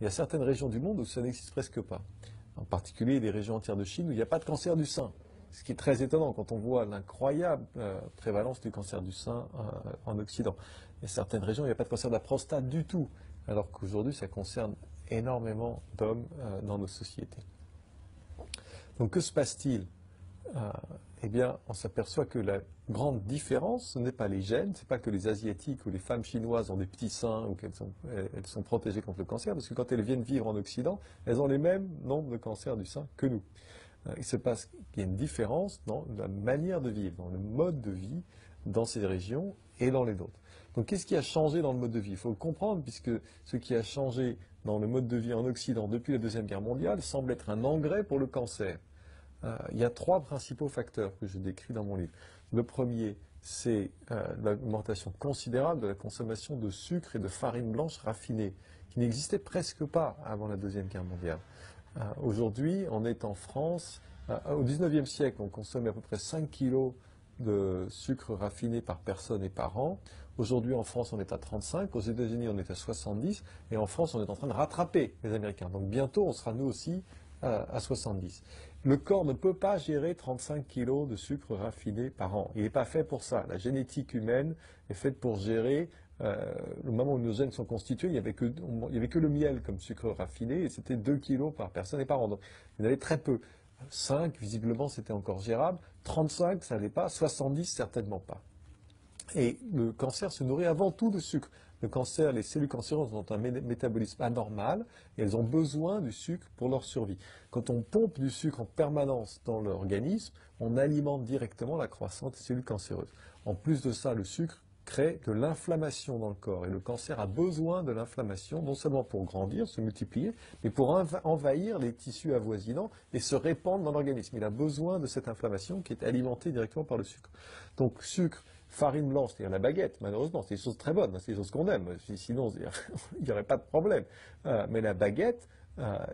Il y a certaines régions du monde où ça n'existe presque pas. En particulier des régions entières de Chine où il n'y a pas de cancer du sein. Ce qui est très étonnant quand on voit l'incroyable prévalence du cancer du sein en Occident. Il y a certaines régions où il n'y a pas de cancer de la prostate du tout, alors qu'aujourd'hui ça concerne énormément d'hommes dans nos sociétés. Donc que se passe-t-il? Eh bien, on s'aperçoit que la grande différence, ce n'est pas les gènes, ce n'est pas que les Asiatiques ou les femmes chinoises ont des petits seins ou qu'elles sont protégées contre le cancer, parce que quand elles viennent vivre en Occident, elles ont les mêmes nombres de cancers du sein que nous. Il se passe qu'il y a une différence dans la manière de vivre, dans le mode de vie dans ces régions et dans les autres. Donc qu'est-ce qui a changé dans le mode de vie? Il faut le comprendre, puisque ce qui a changé dans le mode de vie en Occident depuis la Deuxième Guerre mondiale semble être un engrais pour le cancer. Il y a trois principaux facteurs que je décris dans mon livre. Le premier, c'est l'augmentation considérable de la consommation de sucre et de farine blanche raffinée, qui n'existait presque pas avant la Deuxième Guerre mondiale. Aujourd'hui, on est en France, au XIXe siècle, on consommait à peu près 5 kilos de sucre raffiné par personne et par an. Aujourd'hui, en France, on est à 35, aux États-Unis, on est à 70, et en France, on est en train de rattraper les Américains. Donc bientôt, on sera nous aussi à 70. Le corps ne peut pas gérer 35 kilos de sucre raffiné par an. Il n'est pas fait pour ça. La génétique humaine est faite pour gérer. Le moment où nos gènes sont constitués, il n'y avait que le miel comme sucre raffiné, et c'était 2 kilos par personne et par an. Donc, il y en avait très peu. 5, visiblement, c'était encore gérable. 35, ça n'allait pas. 70, certainement pas. Et le cancer se nourrit avant tout de sucre. Le cancer, les cellules cancéreuses ont un métabolisme anormal et elles ont besoin du sucre pour leur survie. Quand on pompe du sucre en permanence dans l'organisme, on alimente directement la croissance des cellules cancéreuses. En plus de ça, le sucre crée de l'inflammation dans le corps. Et le cancer a besoin de l'inflammation, non seulement pour grandir, se multiplier, mais pour envahir les tissus avoisinants et se répandre dans l'organisme. Il a besoin de cette inflammation qui est alimentée directement par le sucre. Donc sucre, farine blanche, c'est-à-dire la baguette, malheureusement, c'est des choses très bonnes, c'est des choses qu'on aime, sinon il n'y aurait pas de problème. Mais la baguette,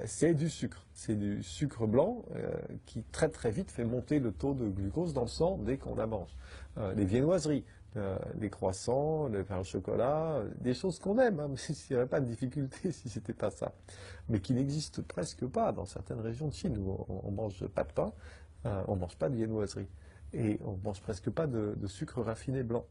c'est du sucre blanc qui très très vite fait monter le taux de glucose dans le sang dès qu'on la mange. Les viennoiseries, les croissants, le pain au chocolat, des choses qu'on aime, hein, mais il n'y aurait pas de difficulté si c'était pas ça. Mais qui n'existent presque pas dans certaines régions de Chine où on mange pas de pain, on mange pas de viennoiserie et on mange presque pas de sucre raffiné blanc.